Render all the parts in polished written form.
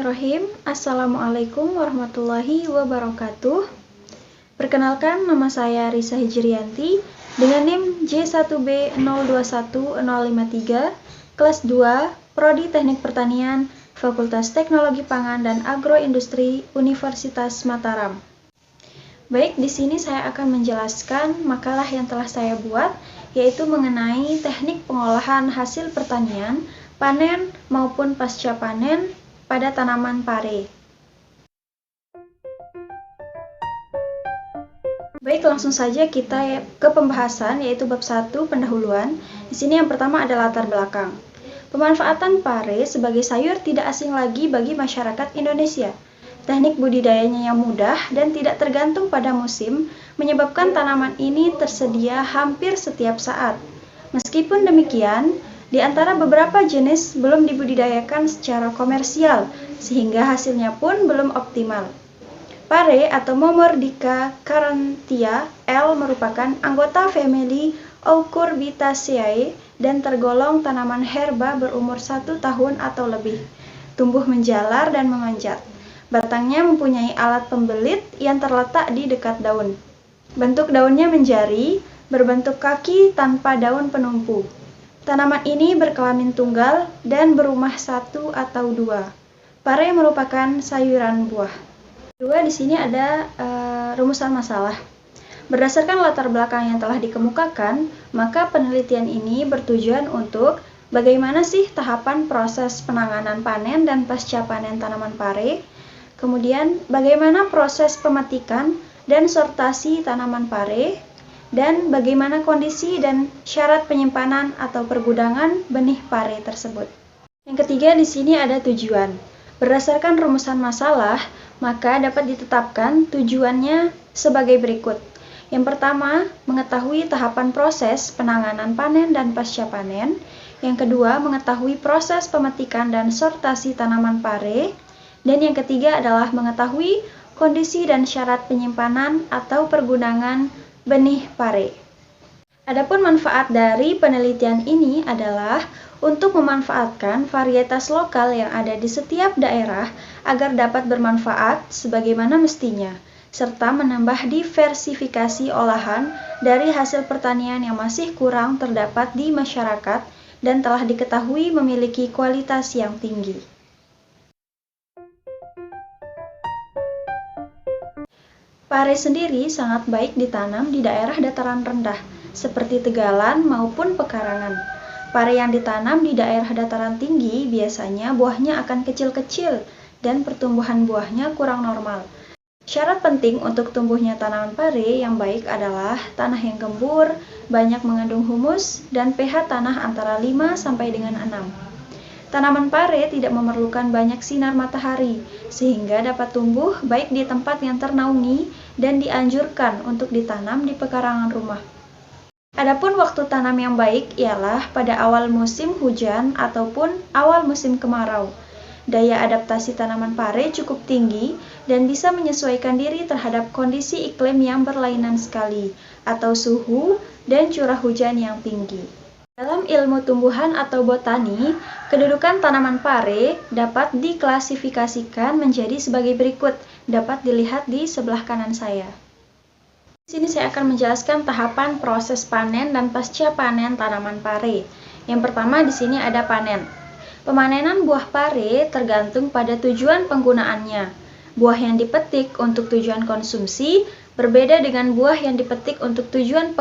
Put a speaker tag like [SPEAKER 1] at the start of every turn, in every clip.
[SPEAKER 1] Bismillahirrahmanirrahim. Assalamualaikum warahmatullahi wabarakatuh. Perkenalkan, nama saya Risa Hijrianti dengan NIM J1B021053, kelas 2, Prodi Teknik Pertanian, Fakultas Teknologi Pangan dan Agroindustri, Universitas Mataram. Baik, di sini saya akan menjelaskan makalah yang telah saya buat, yaitu mengenai teknik pengolahan hasil pertanian, panen maupun pasca panen pada tanaman pare. Baik, langsung saja kita ke pembahasan, yaitu bab 1 pendahuluan. Di sini yang pertama ada latar belakang. Pemanfaatan pare sebagai sayur tidak asing lagi bagi masyarakat Indonesia. Teknik budidayanya yang mudah dan tidak tergantung pada musim menyebabkan tanaman ini tersedia hampir setiap saat. Meskipun demikian, di antara beberapa jenis belum dibudidayakan secara komersial, sehingga hasilnya pun belum optimal. Pare atau Momordica carantia L merupakan anggota famili Aucurbitaceae dan tergolong tanaman herba berumur 1 tahun atau lebih. Tumbuh menjalar dan memanjat. Batangnya mempunyai alat pembelit yang terletak di dekat daun. Bentuk daunnya menjari, berbentuk kaki tanpa daun penumpu. Tanaman ini berkelamin tunggal dan berumah 1 atau 2. Pare merupakan sayuran buah. Kedua, di sini ada rumusan masalah. Berdasarkan latar belakang yang telah dikemukakan, maka penelitian ini bertujuan untuk bagaimana sih tahapan proses penanganan panen dan pasca panen tanaman pare, kemudian bagaimana proses pemetikan dan sortasi tanaman pare, dan bagaimana kondisi dan syarat penyimpanan atau pergudangan benih pare tersebut. Yang ketiga, di sini ada tujuan. Berdasarkan rumusan masalah, maka dapat ditetapkan tujuannya sebagai berikut. Yang pertama, mengetahui tahapan proses penanganan panen dan pasca panen. Yang kedua, mengetahui proses pemetikan dan sortasi tanaman pare. Dan yang ketiga adalah mengetahui kondisi dan syarat penyimpanan atau pergudangan benih pare. Adapun manfaat dari penelitian ini adalah untuk memanfaatkan varietas lokal yang ada di setiap daerah agar dapat bermanfaat sebagaimana mestinya, serta menambah diversifikasi olahan dari hasil pertanian yang masih kurang terdapat di masyarakat dan telah diketahui memiliki kualitas yang tinggi. Pare sendiri sangat baik ditanam di daerah dataran rendah, seperti tegalan maupun pekarangan. Pare yang ditanam di daerah dataran tinggi biasanya buahnya akan kecil-kecil dan pertumbuhan buahnya kurang normal. Syarat penting untuk tumbuhnya tanaman pare yang baik adalah tanah yang gembur, banyak mengandung humus, dan pH tanah antara 5 sampai dengan 6. Tanaman pare tidak memerlukan banyak sinar matahari, sehingga dapat tumbuh baik di tempat yang ternaungi dan dianjurkan untuk ditanam di pekarangan rumah. Adapun waktu tanam yang baik ialah pada awal musim hujan ataupun awal musim kemarau. Daya adaptasi tanaman pare cukup tinggi dan bisa menyesuaikan diri terhadap kondisi iklim yang berlainan sekali, atau suhu dan curah hujan yang tinggi. Dalam ilmu tumbuhan atau botani, kedudukan tanaman pare dapat diklasifikasikan menjadi sebagai berikut, dapat dilihat di sebelah kanan saya. Di sini saya akan menjelaskan tahapan proses panen dan pasca panen tanaman pare. Yang pertama di sini ada panen. Pemanenan buah pare tergantung pada tujuan penggunaannya. Buah yang dipetik untuk tujuan konsumsi berbeda dengan buah yang dipetik untuk tujuan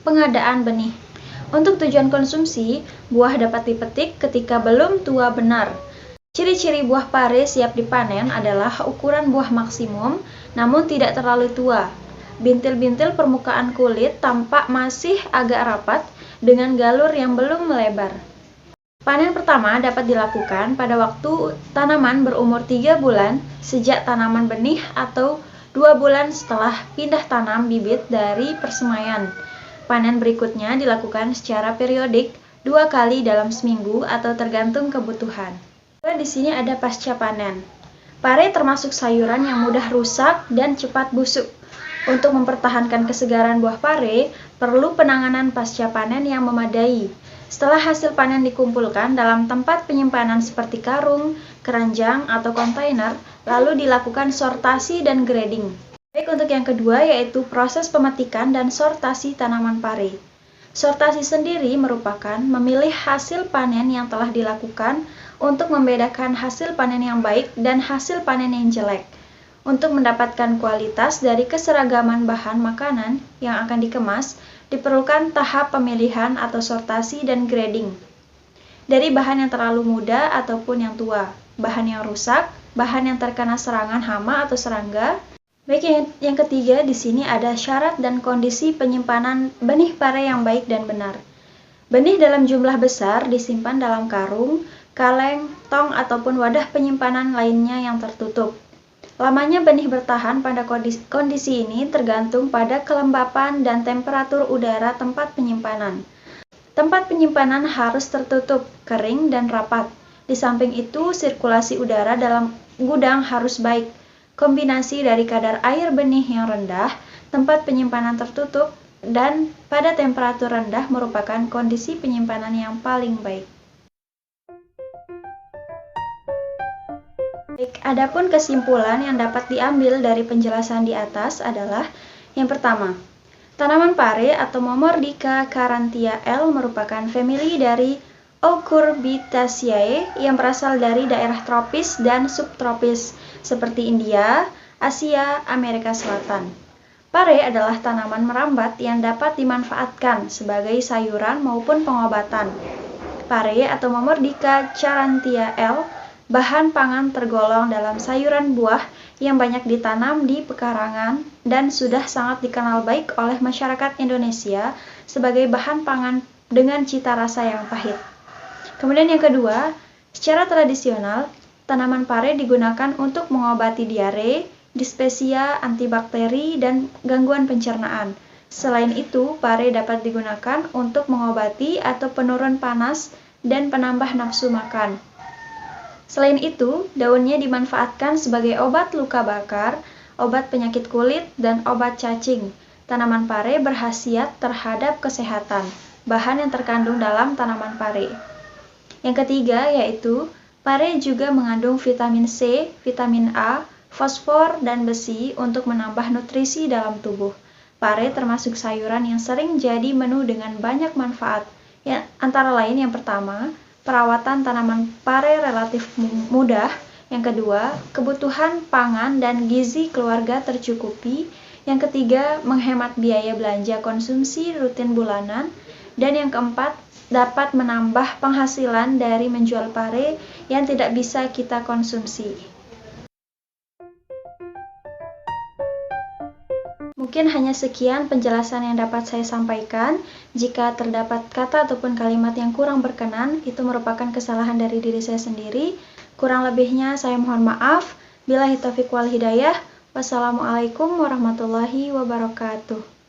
[SPEAKER 1] pengadaan benih. Untuk tujuan konsumsi, buah dapat dipetik ketika belum tua benar. Ciri-ciri buah pare siap dipanen adalah ukuran buah maksimum, namun tidak terlalu tua. Bintil-bintil permukaan kulit tampak masih agak rapat dengan galur yang belum melebar. Panen pertama dapat dilakukan pada waktu tanaman berumur 3 bulan sejak tanaman benih atau 2 bulan setelah pindah tanam bibit dari persemaian. Panen berikutnya dilakukan secara periodik 2 kali dalam seminggu atau tergantung kebutuhan. Di sini ada pasca panen. Pare termasuk sayuran yang mudah rusak dan cepat busuk. Untuk mempertahankan kesegaran buah pare, perlu penanganan pasca panen yang memadai. Setelah hasil panen dikumpulkan dalam tempat penyimpanan seperti karung, keranjang atau kontainer, lalu dilakukan sortasi dan grading. Baik, untuk yang kedua yaitu proses pemetikan dan sortasi tanaman pare. Sortasi sendiri merupakan memilih hasil panen yang telah dilakukan untuk membedakan hasil panen yang baik dan hasil panen yang jelek. Untuk mendapatkan kualitas dari keseragaman bahan makanan yang akan dikemas, diperlukan tahap pemilihan atau sortasi dan grading. Dari bahan yang terlalu muda ataupun yang tua, bahan yang rusak, bahan yang terkena serangan hama atau serangga. Baik, yang ketiga di sini ada syarat dan kondisi penyimpanan benih pare yang baik dan benar. Benih dalam jumlah besar disimpan dalam karung, kaleng, tong ataupun wadah penyimpanan lainnya yang tertutup. Lamanya benih bertahan pada kondisi ini tergantung pada kelembapan dan temperatur udara tempat penyimpanan. Tempat penyimpanan harus tertutup, kering, dan rapat. Di samping itu, sirkulasi udara dalam gudang harus baik. Kombinasi dari kadar air benih yang rendah, tempat penyimpanan tertutup, dan pada temperatur rendah merupakan kondisi penyimpanan yang paling baik. Baik, adapun kesimpulan yang dapat diambil dari penjelasan di atas adalah yang pertama, tanaman pare atau Momordica carantia L merupakan famili dari Aucurbitaceae yang berasal dari daerah tropis dan subtropis seperti India, Asia, Amerika Selatan. Pare adalah tanaman merambat yang dapat dimanfaatkan sebagai sayuran maupun pengobatan. Pare atau Momordica carantia L bahan pangan tergolong dalam sayuran buah yang banyak ditanam di pekarangan dan sudah sangat dikenal baik oleh masyarakat Indonesia sebagai bahan pangan dengan cita rasa yang pahit. Kemudian yang kedua, secara tradisional, tanaman pare digunakan untuk mengobati diare, dispepsia, antibakteri, dan gangguan pencernaan. Selain itu, pare dapat digunakan untuk mengobati atau penurun panas dan penambah nafsu makan. Selain itu, daunnya dimanfaatkan sebagai obat luka bakar, obat penyakit kulit, dan obat cacing. Tanaman pare berkhasiat terhadap kesehatan, bahan yang terkandung dalam tanaman pare. Yang ketiga yaitu, pare juga mengandung vitamin C, vitamin A, fosfor, dan besi untuk menambah nutrisi dalam tubuh. Pare termasuk sayuran yang sering jadi menu dengan banyak manfaat. Ya, antara lain yang pertama, perawatan tanaman pare relatif mudah. Yang kedua, kebutuhan pangan dan gizi keluarga tercukupi. Yang ketiga, menghemat biaya belanja konsumsi rutin bulanan. Dan yang keempat, dapat menambah penghasilan dari menjual pare yang tidak bisa kita konsumsi. Mungkin hanya sekian penjelasan yang dapat saya sampaikan. Jika terdapat kata ataupun kalimat yang kurang berkenan, itu merupakan kesalahan dari diri saya sendiri. Kurang lebihnya saya mohon maaf. Billahi taufiq wal hidayah. Wassalamualaikum warahmatullahi wabarakatuh.